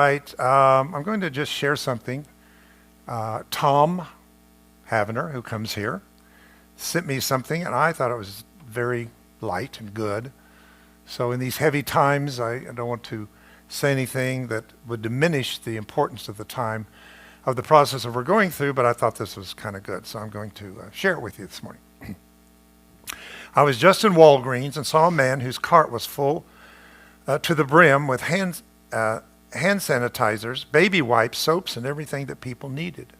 right. I'm going to just share something. Tom Havener, who comes here, sent me something, and I thought it was very light and good. So in these heavy times, I don't want to say anything that would diminish the importance of the time of the process that we're going through, but I thought this was kind of good, so I'm going to share it with you this morning. I was just in Walgreens and saw a man whose cart was full to the brim with hand sanitizers, baby wipes, soaps, and everything that people needed.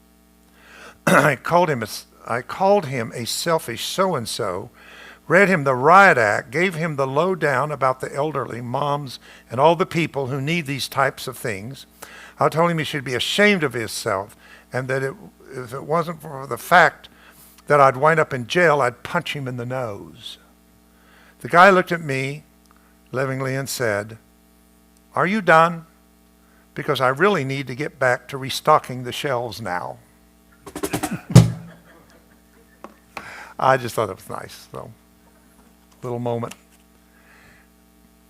I called him a selfish so-and-so, read him the riot act, gave him the lowdown about the elderly, moms, and all the people who need these types of things. I told him he should be ashamed of himself, and that if it wasn't for the fact that I'd wind up in jail, I'd punch him in the nose. The guy looked at me lovingly and said, "Are you done? Because I really need to get back to restocking the shelves now." I just thought it was nice, so little moment.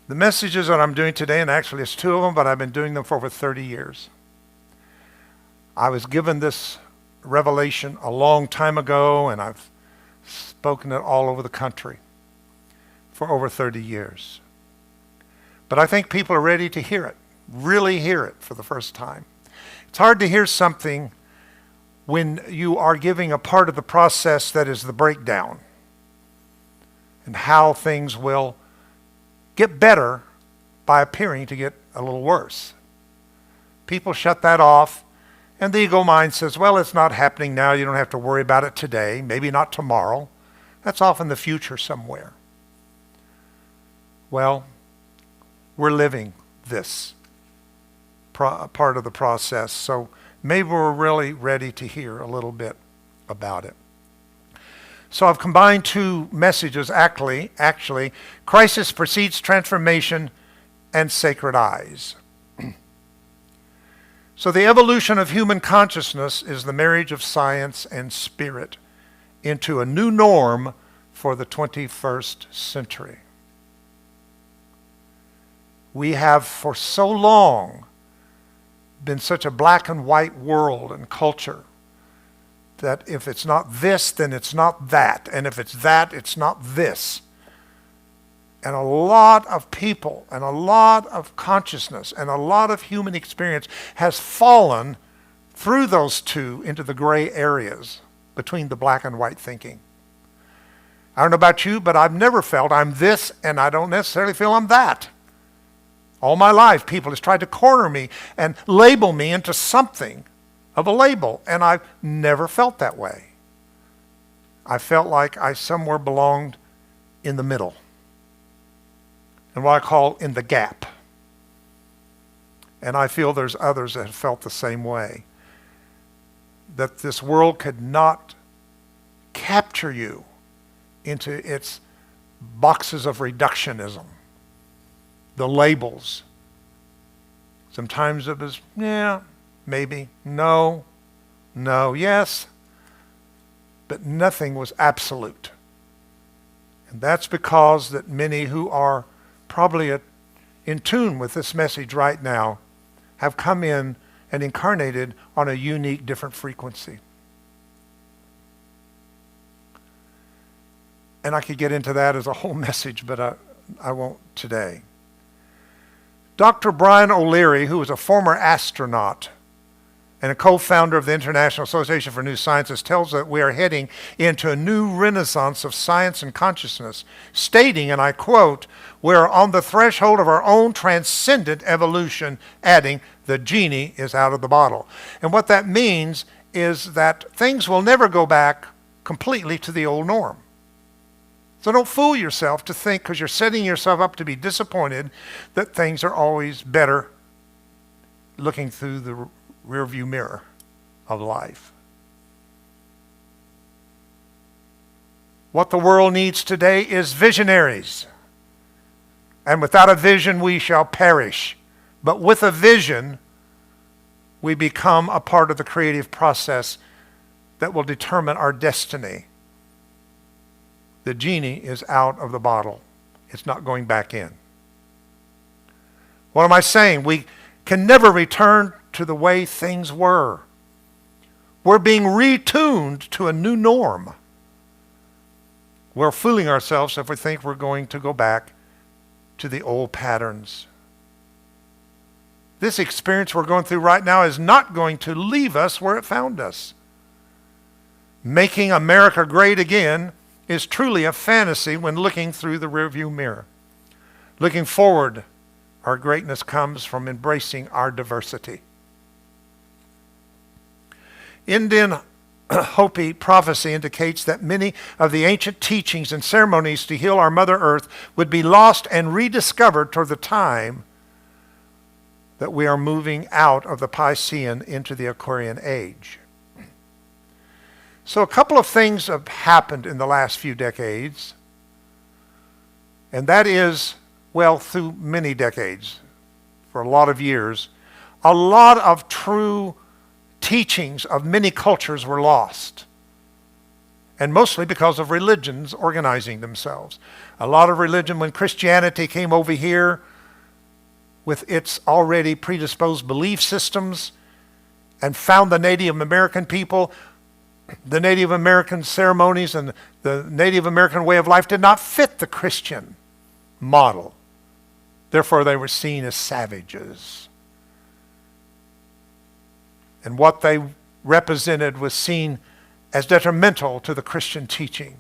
The messages that I'm doing today, and actually it's 2 of them, but I've been doing them for over 30 years. I was given this revelation a long time ago, and I've spoken it all over the country for over 30 years. But I think people are ready to hear it, really hear it for the first time. It's hard to hear something when you are giving a part of the process that is the breakdown and how things will get better by appearing to get a little worse. People shut that off, and the ego mind says, well, it's not happening now. You don't have to worry about it today, maybe not tomorrow. That's off in the future somewhere. Well, we're living this part of the process, so maybe we're really ready to hear a little bit about it. So I've combined 2 messages, actually, crisis precedes transformation and sacred eyes. So the evolution of human consciousness is the marriage of science and spirit into a new norm for the 21st century. We have for so long been such a black and white world and culture that if it's not this, then it's not that. And if it's that, it's not this. And a lot of people and a lot of consciousness and a lot of human experience has fallen through those 2 into the gray areas between the black and white thinking. I don't know about you, but I've never felt I'm this and I don't necessarily feel I'm that. All my life, people have tried to corner me and label me into something of a label, and I've never felt that way. I felt like I somewhere belonged in the middle, and what I call in the gap. And I feel there's others that have felt the same way, that this world could not capture you into its boxes of reductionism, the labels. Sometimes it was, yeah, maybe, no, yes, but nothing was absolute. And that's because that many who are probably in tune with this message right now have come in and incarnated on a unique, different frequency. And I could get into that as a whole message, but I won't today. Dr. Brian O'Leary, who was a former astronaut and a co-founder of the International Association for New Sciences, tells us that we are heading into a new renaissance of science and consciousness, stating, and I quote, "We are on the threshold of our own transcendent evolution," adding, "the genie is out of the bottle." And what that means is that things will never go back completely to the old norm. So don't fool yourself to think, because you're setting yourself up to be disappointed, that things are always better looking through the rearview mirror of life. What the world needs today is visionaries. And without a vision, we shall perish. But with a vision, we become a part of the creative process that will determine our destiny. The genie is out of the bottle. It's not going back in. What am I saying? We can never return to the way things were. We're being retuned to a new norm. We're fooling ourselves if we think we're going to go back to the old patterns. This experience we're going through right now is not going to leave us where it found us. Making America great again is truly a fantasy when looking through the rearview mirror. Looking forward, our greatness comes from embracing our diversity. Indian Hopi prophecy indicates that many of the ancient teachings and ceremonies to heal our Mother Earth would be lost and rediscovered toward the time that we are moving out of the Piscean into the Aquarian age. So a couple of things have happened in the last few decades, and that is, well, through many decades, for a lot of years, a lot of true teachings of many cultures were lost, and mostly because of religions organizing themselves. A lot of religion, when Christianity came over here with its already predisposed belief systems and found the Native American people, the Native American ceremonies and the Native American way of life did not fit the Christian model. Therefore, they were seen as savages. And what they represented was seen as detrimental to the Christian teaching.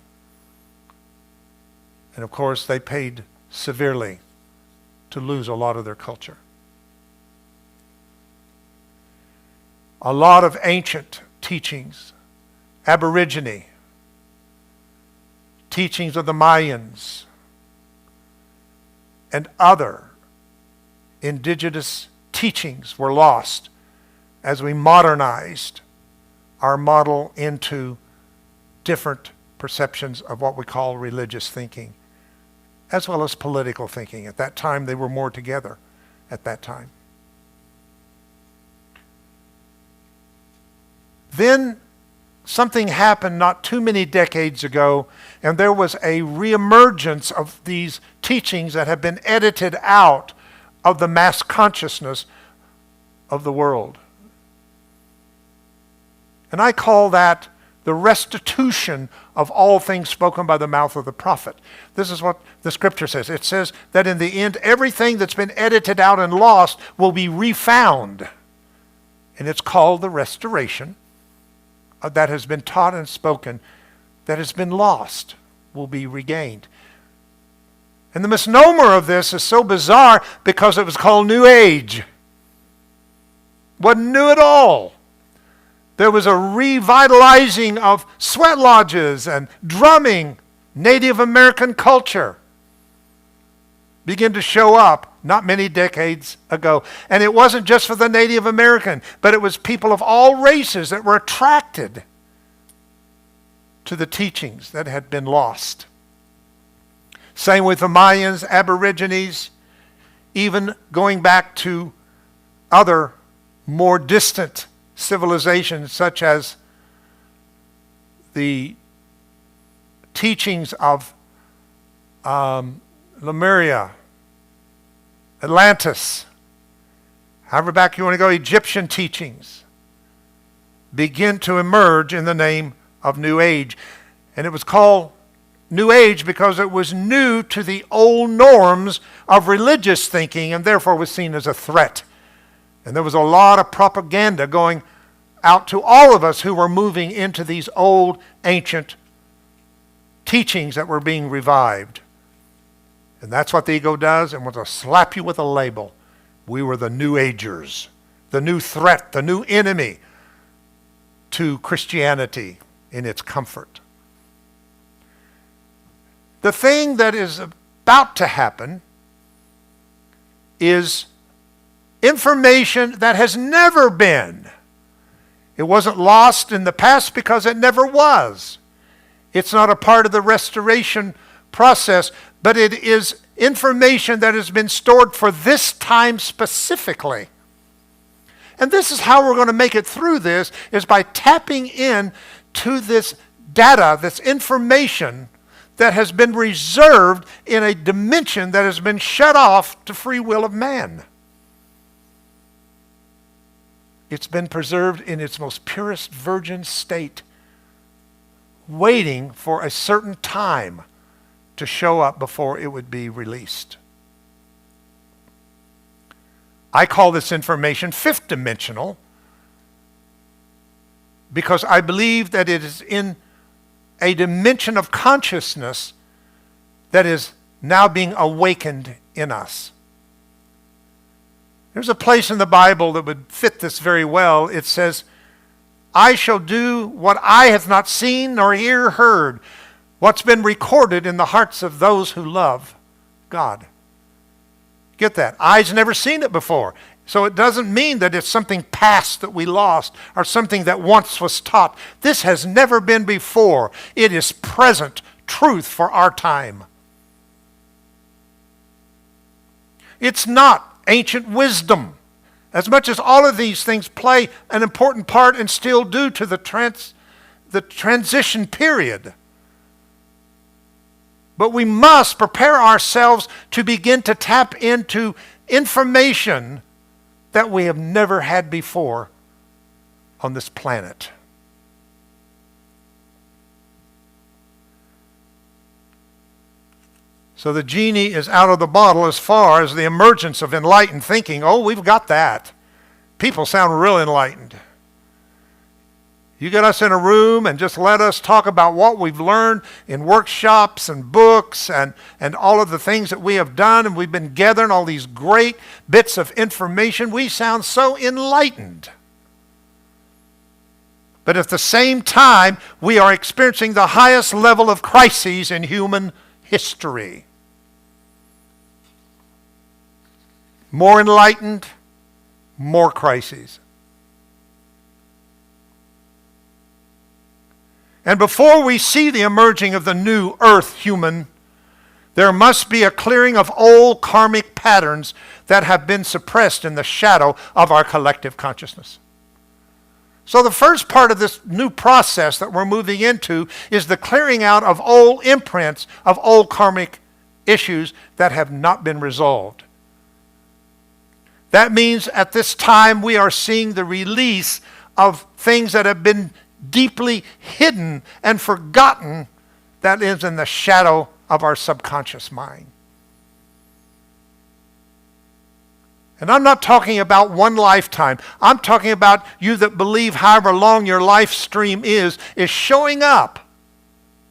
And of course, they paid severely to lose a lot of their culture. A lot of ancient teachings, Aborigine, teachings of the Mayans, and other indigenous teachings were lost as we modernized our model into different perceptions of what we call religious thinking, as well as political thinking. At that time, they were more together at that time. Then something happened not too many decades ago, and there was a reemergence of these teachings that have been edited out of the mass consciousness of the world. And I call that the restitution of all things spoken by the mouth of the prophet. This is what the scripture says. It says that in the end, everything that's been edited out and lost will be refound. And it's called the restoration that has been taught and spoken, that has been lost, will be regained. And the misnomer of this is so bizarre because it was called New Age. Wasn't new at all. There was a revitalizing of sweat lodges and drumming. Native American culture began to show up not many decades ago. And it wasn't just for the Native American, but it was people of all races that were attracted to the teachings that had been lost. Same with the Mayans, Aborigines, even going back to other more distant civilizations such as the teachings of Lemuria, Atlantis, however back you want to go, Egyptian teachings begin to emerge in the name of New Age. And it was called New Age because it was new to the old norms of religious thinking and therefore was seen as a threat. And there was a lot of propaganda going out to all of us who were moving into these old, ancient teachings that were being revived. And that's what the ego does, and will slap you with a label. We were the New Agers, the new threat, the new enemy to Christianity in its comfort. The thing that is about to happen is information that has never been. It wasn't lost in the past because it never was. It's not a part of the restoration process, but it is information that has been stored for this time specifically. And this is how we're going to make it through this, is by tapping in to this data, this information that has been reserved in a dimension that has been shut off to free will of man. It's been preserved in its most purest virgin state, waiting for a certain time to show up before it would be released. I call this information fifth dimensional because I believe that it is in a dimension of consciousness that is now being awakened in us. There's a place in the Bible that would fit this very well. It says, I shall do what eye hath not seen nor ear heard, what's been recorded in the hearts of those who love God. Get that? Eyes never seen it before. So it doesn't mean that it's something past that we lost or something that once was taught. This has never been before. It is present truth for our time. It's not ancient wisdom. As much as all of these things play an important part and still do to the transition period. But we must prepare ourselves to begin to tap into information that we have never had before on this planet. So the genie is out of the bottle as far as the emergence of enlightened thinking. Oh, we've got that. People sound real enlightened. You get us in a room and just let us talk about what we've learned in workshops and books and all of the things that we have done, and we've been gathering all these great bits of information. We sound so enlightened. But at the same time, we are experiencing the highest level of crises in human history. More enlightened, more crises. And before we see the emerging of the new earth human, there must be a clearing of old karmic patterns that have been suppressed in the shadow of our collective consciousness. So the first part of this new process that we're moving into is the clearing out of old imprints of old karmic issues that have not been resolved. That means at this time we are seeing the release of things that have been deeply hidden and forgotten, that is in the shadow of our subconscious mind. And I'm not talking about one lifetime. I'm talking about you that believe however long your life stream is showing up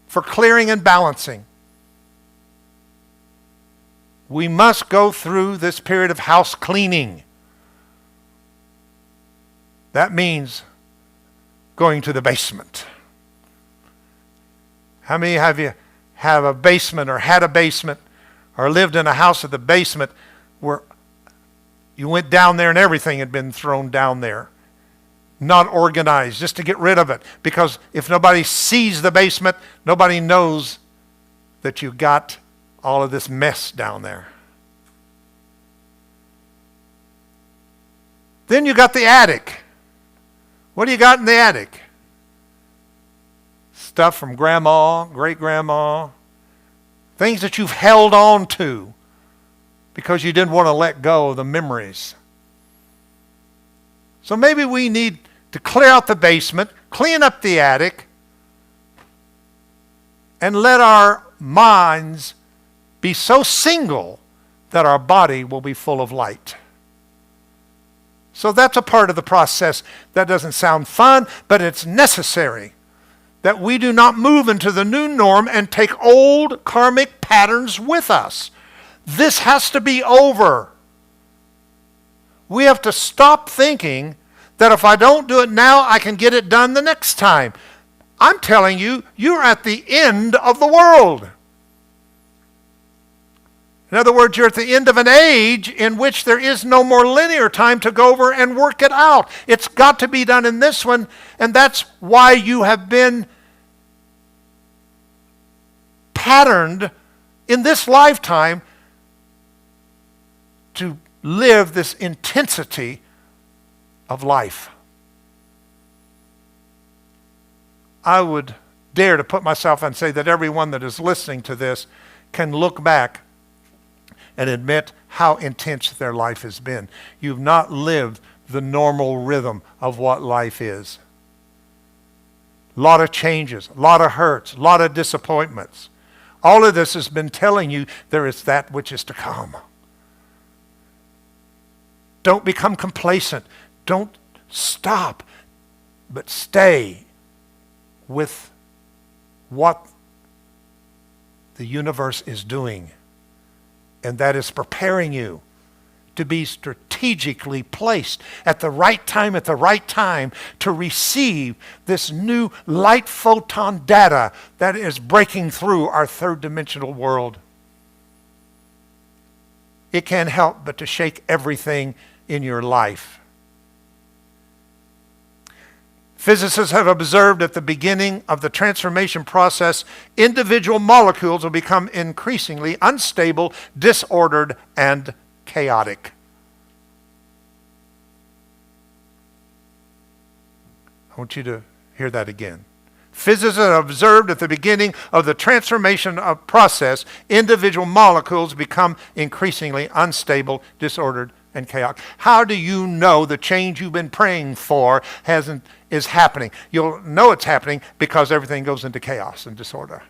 for clearing and balancing. We must go through this period of house cleaning. That means going to the basement. How many of you have a basement or had a basement or lived in a house with a basement where you went down there and everything had been thrown down there? Not organized, just to get rid of it. Because if nobody sees the basement, nobody knows that you got all of this mess down there. Then you got the attic. What do you got in the attic? Stuff from grandma, great-grandma, things that you've held on to because you didn't want to let go of the memories. So maybe we need to clear out the basement, clean up the attic, and let our minds be so single that our body will be full of light. So that's a part of the process that doesn't sound fun, but it's necessary that we do not move into the new norm and take old karmic patterns with us. This has to be over. We have to stop thinking that if I don't do it now, I can get it done the next time. I'm telling you, you're at the end of the world. In other words, you're at the end of an age in which there is no more linear time to go over and work it out. It's got to be done in this one, and that's why you have been patterned in this lifetime to live this intensity of life. I would dare to put myself and say that everyone that is listening to this can look back and admit how intense their life has been. You've not lived the normal rhythm of what life is. A lot of changes, a lot of hurts, a lot of disappointments. All of this has been telling you there is that which is to come. Don't become complacent. Don't stop, but stay with what the universe is doing. And that is preparing you to be strategically placed at the right time to receive this new light photon data that is breaking through our third dimensional world. It can't help but to shake everything in your life. Physicists have observed at the beginning of the transformation process, individual molecules will become increasingly unstable, disordered, and chaotic. I want you to hear that again. Physicists have observed at the beginning of the transformation process, individual molecules become increasingly unstable, disordered, and chaotic. How do you know the change you've been praying for is happening? You'll know it's happening because everything goes into chaos and disorder.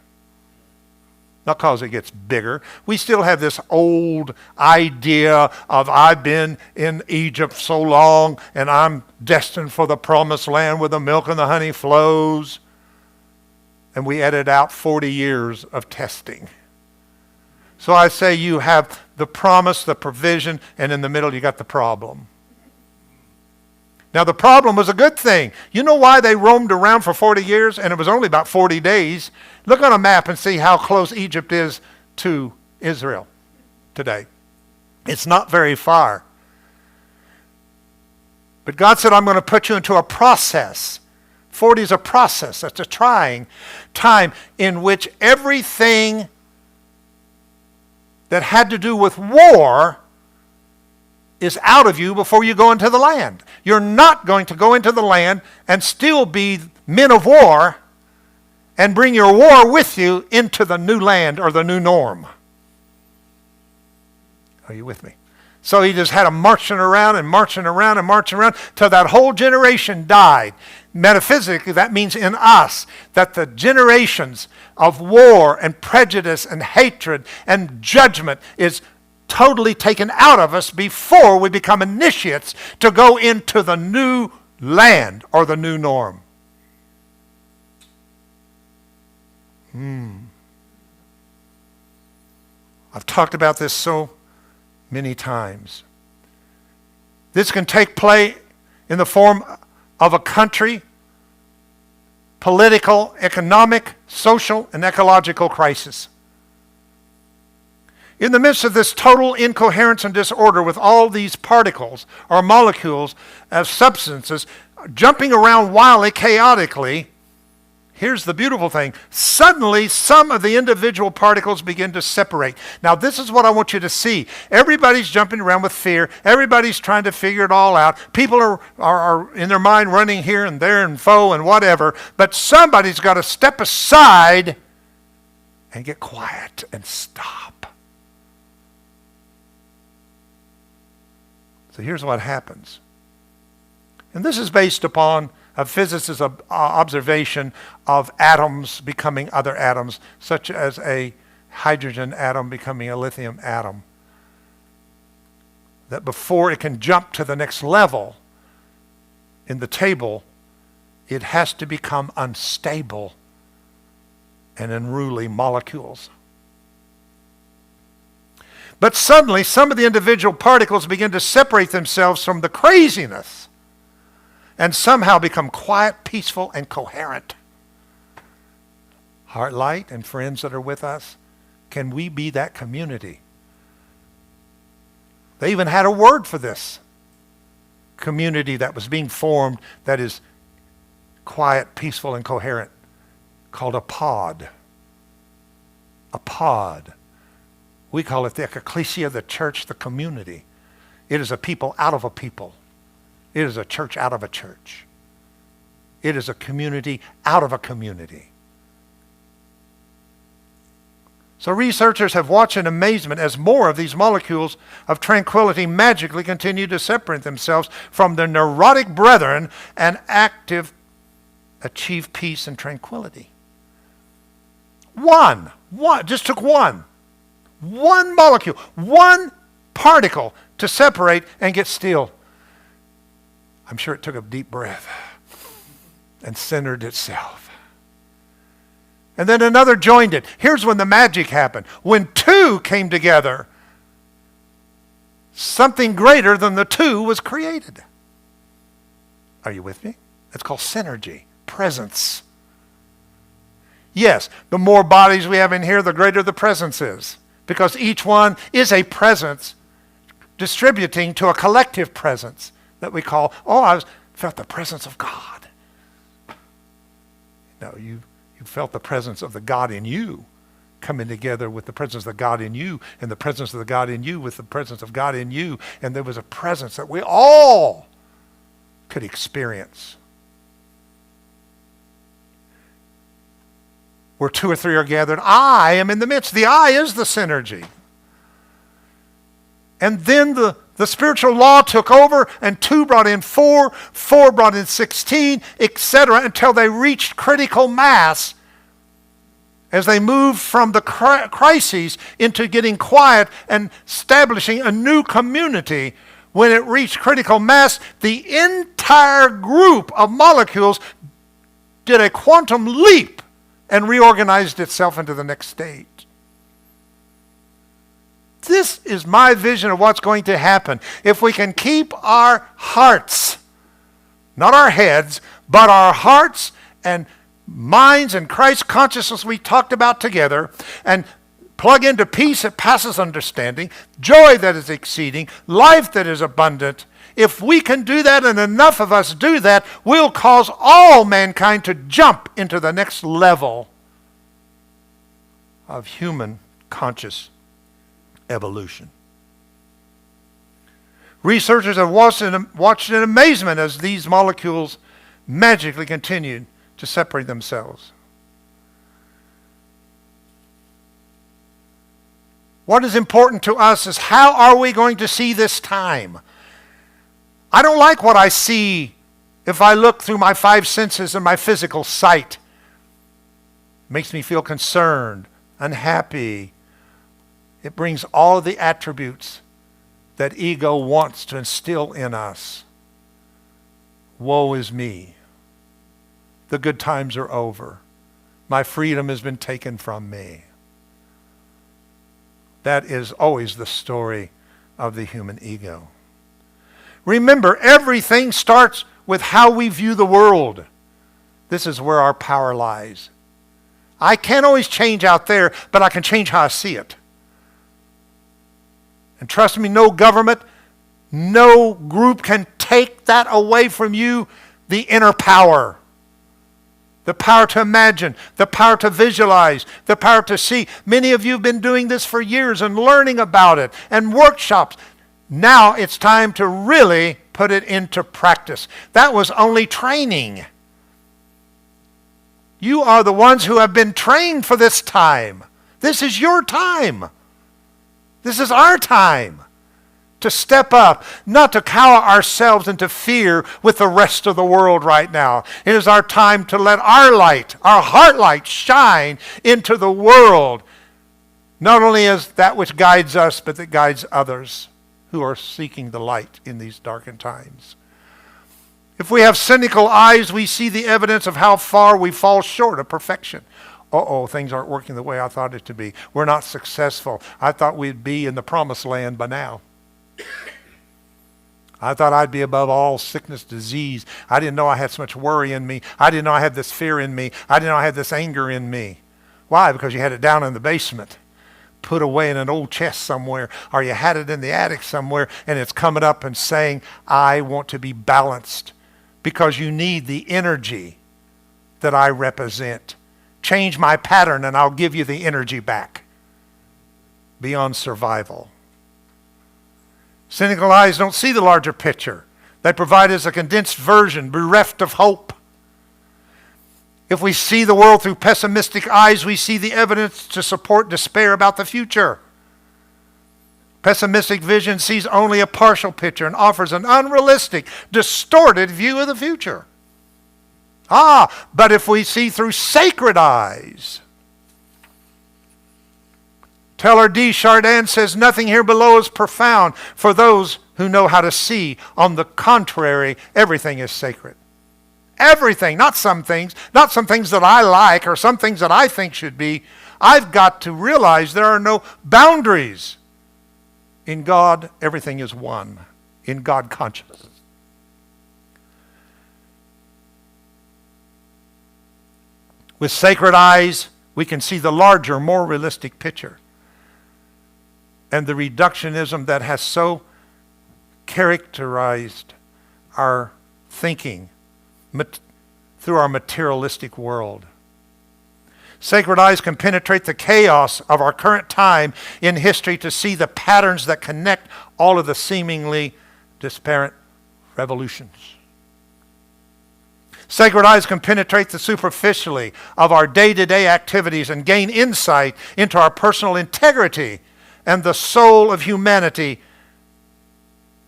Not because it gets bigger. We still have this old idea of I've been in Egypt so long and I'm destined for the promised land where the milk and the honey flows. And we edit out 40 years of testing. So I say you have the promise, the provision, and in the middle you got the problem. Now the problem was a good thing. You know why they roamed around for 40 years and it was only about 40 days? Look on a map and see how close Egypt is to Israel today. It's not very far. But God said, I'm going to put you into a process. 40 is a process. That's a trying time in which everything that had to do with war is out of you before you go into the land. You're not going to go into the land and still be men of war and bring your war with you into the new land or the new norm. Are you with me? So he just had them marching around and marching around and marching around till that whole generation died. Metaphysically, that means in us that the generations of war and prejudice and hatred and judgment is totally taken out of us before we become initiates to go into the new land or the new norm. I've talked about this so many times. This can take place in the form of a country, political, economic, social, and ecological crisis. In the midst of this total incoherence and disorder with all these particles or molecules as substances jumping around wildly, chaotically, here's the beautiful thing. Suddenly, some of the individual particles begin to separate. Now, this is what I want you to see. Everybody's jumping around with fear. Everybody's trying to figure it all out. People are in their mind running here and there and fo and whatever. But somebody's got to step aside and get quiet and stop. So here's what happens. And this is based upon a physicist's observation of atoms becoming other atoms, such as a hydrogen atom becoming a lithium atom. That before it can jump to the next level in the table, it has to become unstable and unruly molecules. But suddenly, some of the individual particles begin to separate themselves from the craziness and somehow become quiet, peaceful, and coherent. Heartlight and friends that are with us, can we be that community? They even had a word for this community that was being formed that is quiet, peaceful, and coherent, called a pod. A pod. We call it the ecclesia, the church, the community. It is a people out of a people. It is a church out of a church. It is a community out of a community. So researchers have watched in amazement as more of these molecules of tranquility magically continue to separate themselves from their neurotic brethren and achieve peace and tranquility. One, just took one molecule, one particle to separate and get still. I'm sure it took a deep breath and centered itself. And then another joined it. Here's when the magic happened. When two came together, something greater than the two was created. Are you with me? That's called synergy, presence. Yes, the more bodies we have in here, the greater the presence is. Because each one is a presence distributing to a collective presence that we call, I felt the presence of God. No, you felt the presence of the God in you coming together with the presence of the God in you, and the presence of the God in you with the presence of God in you, and there was a presence that we all could experience. Where two or three are gathered, I am in the midst. The I is the synergy. And then the spiritual law took over, and 2 brought in 4, 4 brought in 16, etc., until they reached critical mass as they moved from the crises into getting quiet and establishing a new community. When it reached critical mass, the entire group of molecules did a quantum leap and reorganized itself into the next stage. This is my vision of what's going to happen. If we can keep our hearts, not our heads, but our hearts and minds and Christ consciousness we talked about together, and plug into peace that passes understanding, joy that is exceeding, life that is abundant. If we can do that, and enough of us do that, we'll cause all mankind to jump into the next level of human conscious evolution. Researchers have watched in amazement as these molecules magically continued to separate themselves. What is important to us is, how are we going to see this time? I don't like what I see if I look through my 5 senses and my physical sight. It makes me feel concerned, unhappy. It brings all of the attributes that ego wants to instill in us. Woe is me. The good times are over. My freedom has been taken from me. That is always the story of the human ego. Remember, everything starts with how we view the world. This is where our power lies. I can't always change out there, but I can change how I see it. And trust me, no government, no group can take that away from you, the inner power. The power to imagine, the power to visualize, the power to see. Many of you have been doing this for years and learning about it, and workshops. Now it's time to really put it into practice. That was only training. You are the ones who have been trained for this time. This is your time. This is our time to step up, not to cower ourselves into fear with the rest of the world right now. It is our time to let our light, our heart light, shine into the world, not only as that which guides us, but that guides others who are seeking the light in these darkened times. If we have cynical eyes, we see the evidence of how far we fall short of perfection. Things aren't working the way I thought it to be. We're not successful. I thought we'd be in the promised land by now. I thought I'd be above all sickness, disease. I didn't know I had so much worry in me. I didn't know I had this fear in me. I didn't know I had this anger in me. Why? Because you had it down in the basement, put away in an old chest somewhere, or you had it in the attic somewhere, and it's coming up and saying, I want to be balanced, because you need the energy that I represent. Change my pattern and I'll give you the energy back beyond survival. Cynical eyes don't see the larger picture. They provide us a condensed version, bereft of hope. If we see the world through pessimistic eyes, we see the evidence to support despair about the future. Pessimistic vision sees only a partial picture and offers an unrealistic, distorted view of the future. But if we see through sacred eyes, Teilhard de Chardin says, nothing here below is profound for those who know how to see. On the contrary, everything is sacred. Everything, not some things that I like or some things that I think should be. I've got to realize there are no boundaries. In God, everything is one. In God consciousness. With sacred eyes, we can see the larger, more realistic picture. And the reductionism that has so characterized our thinking through our materialistic world. Sacred eyes can penetrate the chaos of our current time in history to see the patterns that connect all of the seemingly disparate revolutions. Sacred eyes can penetrate the superficially of our day-to-day activities and gain insight into our personal integrity and the soul of humanity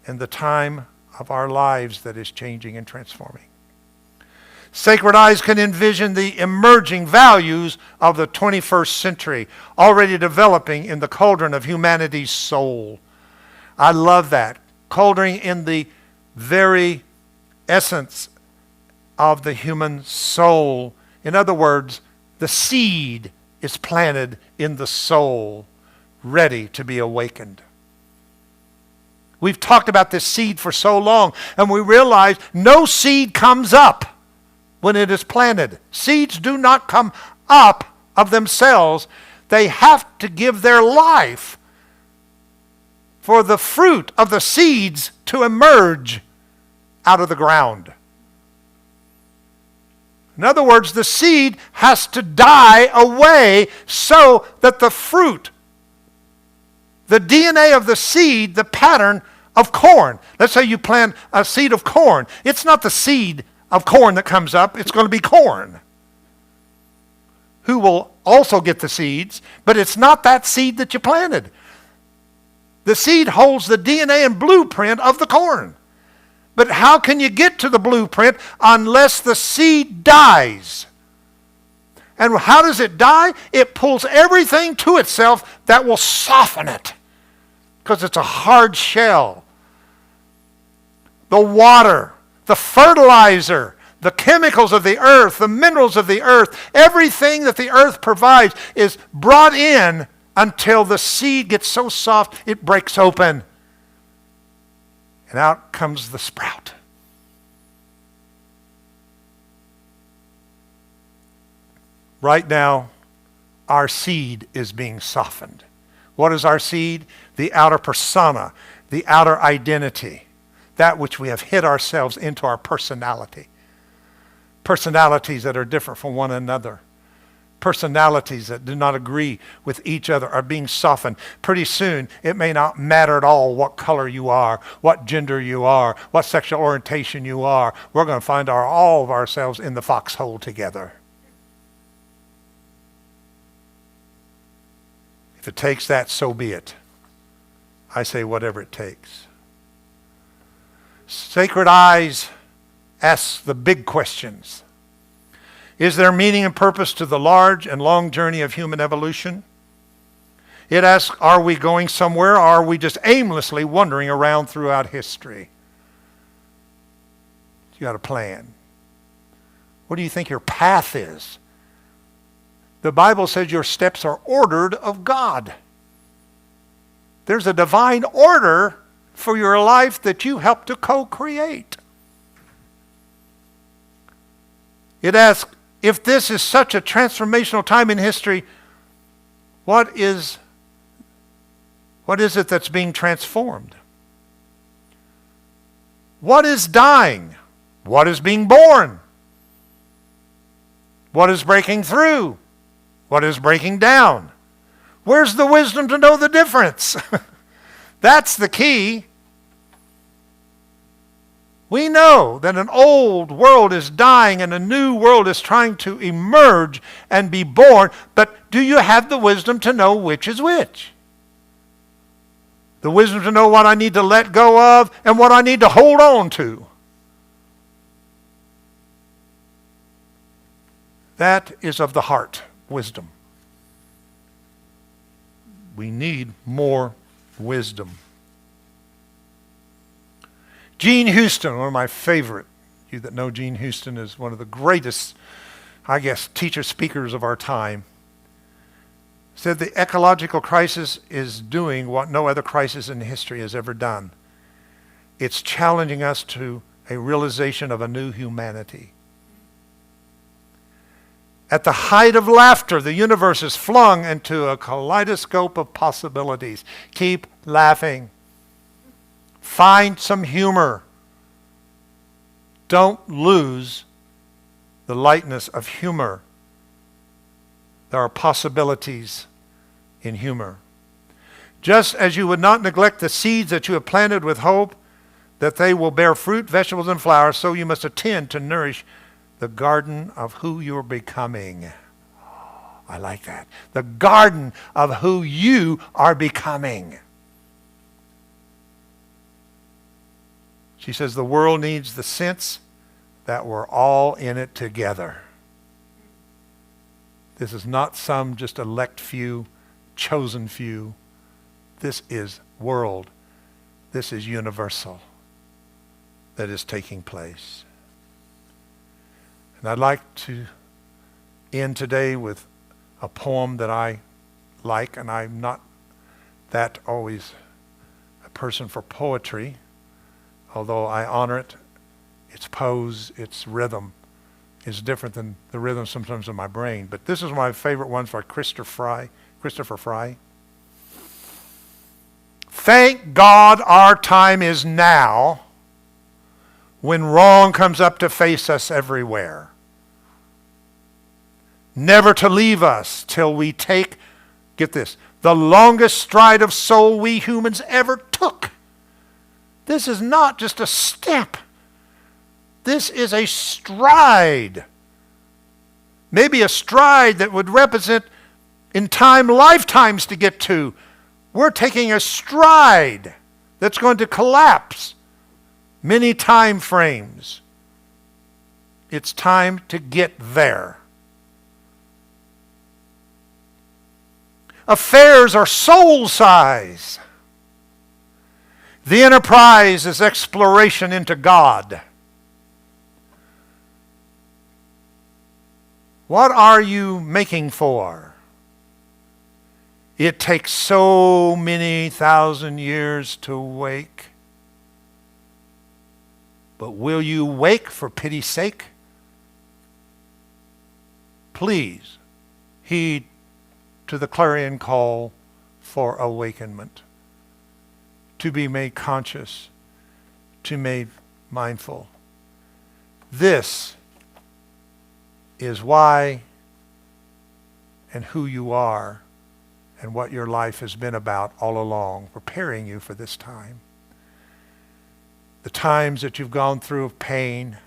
in the time of our lives that is changing and transforming. Sacred eyes can envision the emerging values of the 21st century, already developing in the cauldron of humanity's soul. I love that. Cauldron in the very essence of the human soul. In other words, the seed is planted in the soul, ready to be awakened. We've talked about this seed for so long, and we realize no seed comes up when it is planted. Seeds do not come up of themselves. They have to give their life for the fruit of the seeds to emerge out of the ground. In other words, the seed has to die away so that the fruit, the DNA of the seed, the pattern of corn. Let's say you plant a seed of corn. It's not the seed of corn that comes up. It's going to be corn, who will also get the seeds, but it's not that seed that you planted. The seed holds the DNA and blueprint of the corn. But how can you get to the blueprint unless the seed dies? And how does it die? It pulls everything to itself that will soften it, because it's a hard shell. The water, the fertilizer, the chemicals of the earth, the minerals of the earth, everything that the earth provides is brought in until the seed gets so soft it breaks open. And out comes the sprout. Right now, our seed is being softened. What is our seed? The outer persona, the outer identity, that which we have hid ourselves into our personality. Personalities that are different from one another. Personalities that do not agree with each other are being softened. Pretty soon, it may not matter at all what color you are, what gender you are, what sexual orientation you are. We're going to find all of ourselves in the foxhole together. If it takes that, so be it. I say whatever it takes. Sacred eyes ask the big questions. Is there meaning and purpose to the large and long journey of human evolution? It asks, are we going somewhere, or are we just aimlessly wandering around throughout history? You got a plan. What do you think your path is? The Bible says your steps are ordered of God. There's a divine order for your life that you help to co-create. It asks, if this is such a transformational time in history, what is it that's being transformed? What is dying? What is being born? What is breaking through? What is breaking down? Where's the wisdom to know the difference? That's the key. We know that an old world is dying and a new world is trying to emerge and be born, but do you have the wisdom to know which is which? The wisdom to know what I need to let go of and what I need to hold on to. That is of the heart, wisdom. We need more wisdom. Gene Houston, one of my favorite, you that know Gene Houston is one of the greatest, I guess, teacher speakers of our time, said the ecological crisis is doing what no other crisis in history has ever done. It's challenging us to a realization of a new humanity. At the height of laughter, the universe is flung into a kaleidoscope of possibilities. Keep laughing. Find some humor. Don't lose the lightness of humor. There are possibilities in humor. Just as you would not neglect the seeds that you have planted with hope that they will bear fruit, vegetables, and flowers, so you must attend to nourish the garden of who you're becoming. I like that. The garden of who you are becoming. She says the world needs the sense that we're all in it together. This is not some just elect few, chosen few. This is world. This is universal that is taking place. And I'd like to end today with a poem that I like, and I'm not that always a person for poetry, although I honor it. Its pose, its rhythm is different than the rhythm sometimes in my brain. But this is my favorite one for Christopher Fry. Thank God our time is now, when wrong comes up to face us everywhere. Never to leave us till we take, get this, the longest stride of soul we humans ever took. This is not just a step. This is a stride. Maybe a stride that would represent in time lifetimes to get to. We're taking a stride that's going to collapse many time frames. It's time to get there. Affairs are soul size. The enterprise is exploration into God. What are you making for? It takes so many thousand years to wake. But will you wake for pity's sake? Please heed to the clarion call for awakenment, to be made conscious, to be made mindful. This is why and who you are and what your life has been about all along, preparing you for this time. The times that you've gone through of pain,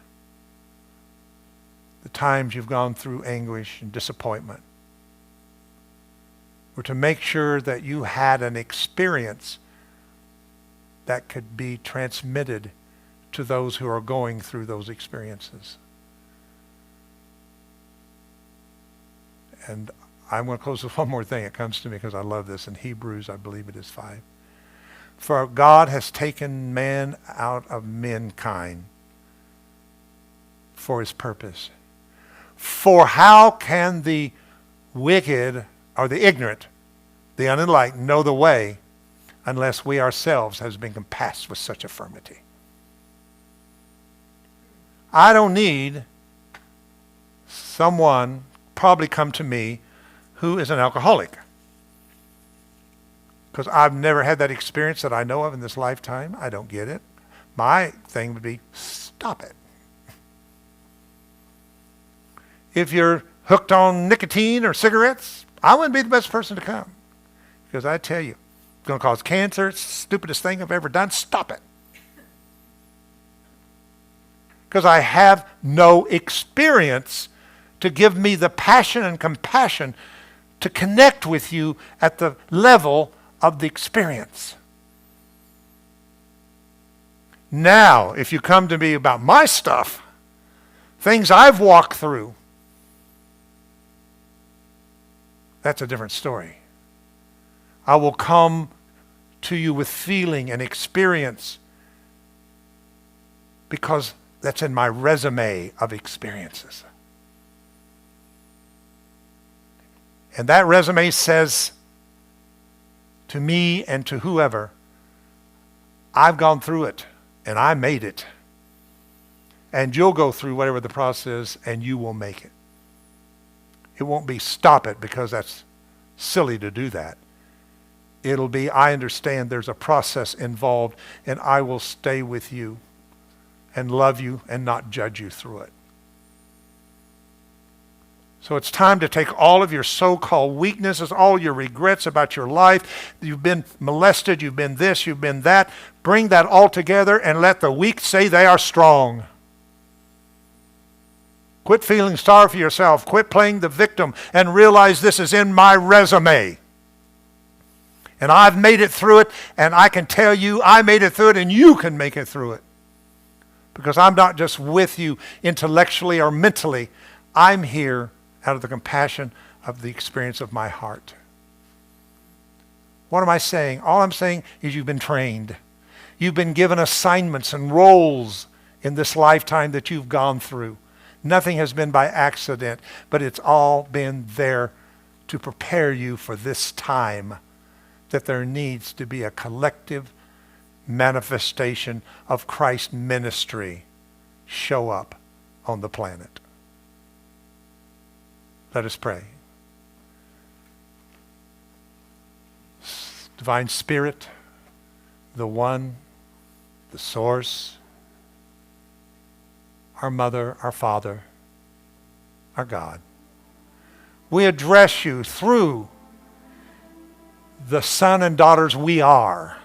the times you've gone through anguish and disappointment, were to make sure that you had an experience that could be transmitted to those who are going through those experiences. And I'm going to close with one more thing. It comes to me because I love this. In Hebrews, I believe it is 5. For God has taken man out of mankind for his purpose. For how can the wicked or the ignorant, the unenlightened, know the way unless we ourselves has been compassed with such affirmity? I don't need someone probably come to me who is an alcoholic, because I've never had that experience that I know of in this lifetime. I don't get it. My thing would be, stop it. If you're hooked on nicotine or cigarettes, I wouldn't be the best person to come, because I tell you, it's going to cause cancer. It's the stupidest thing I've ever done. Stop it. because I have no experience to give me the passion and compassion to connect with you at the level of the experience. Now, if you come to me about my stuff, things I've walked through, that's a different story. I will come to you with feeling and experience because that's in my resume of experiences. And that resume says to me and to whoever, I've gone through it and I made it. And you'll go through whatever the process is and you will make it. It won't be stop it because that's silly to do that. It'll be, I understand there's a process involved and I will stay with you and love you and not judge you through it. So it's time to take all of your so-called weaknesses, all your regrets about your life. You've been molested, you've been this, you've been that. Bring that all together and let the weak say they are strong. Quit feeling sorry for yourself. Quit playing the victim and realize this is in my resume. And I've made it through it, and I can tell you I made it through it, and you can make it through it. Because I'm not just with you intellectually or mentally. I'm here out of the compassion of the experience of my heart. What am I saying? All I'm saying is you've been trained. You've been given assignments and roles in this lifetime that you've gone through. Nothing has been by accident, but it's all been there to prepare you for this time, that there needs to be a collective manifestation of Christ's ministry show up on the planet. Let us pray. Divine Spirit, the One, the Source, our Mother, our Father, our God. We address you through the son and daughters we are,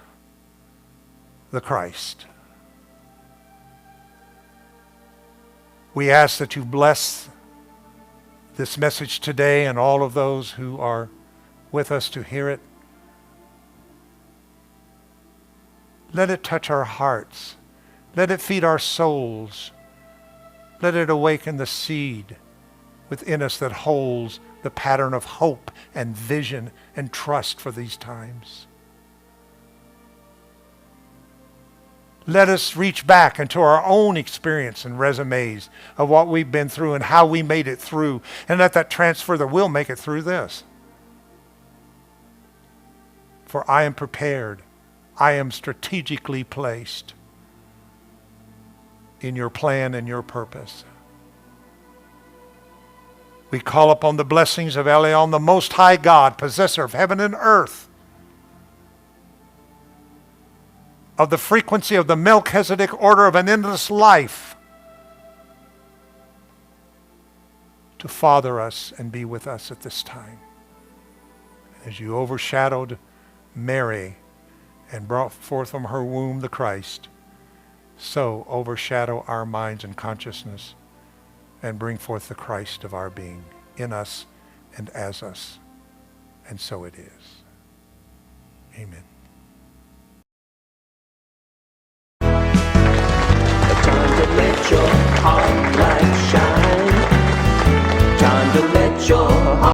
the Christ. We ask that you bless this message today and all of those who are with us to hear it. Let it touch our hearts. Let it feed our souls. Let it awaken the seed within us that holds the pattern of hope and vision and trust for these times. Let us reach back into our own experience and resumes of what we've been through and how we made it through, and let that transfer that we'll make it through this. For I am prepared. I am strategically placed in your plan and your purpose. We call upon the blessings of Elion, the Most High God, possessor of heaven and earth, of the frequency of the Melchizedek order of an endless life, to father us and be with us at this time. As you overshadowed Mary and brought forth from her womb the Christ, so overshadow our minds and consciousness and bring forth the Christ of our being in us and as us. And so it is. Amen.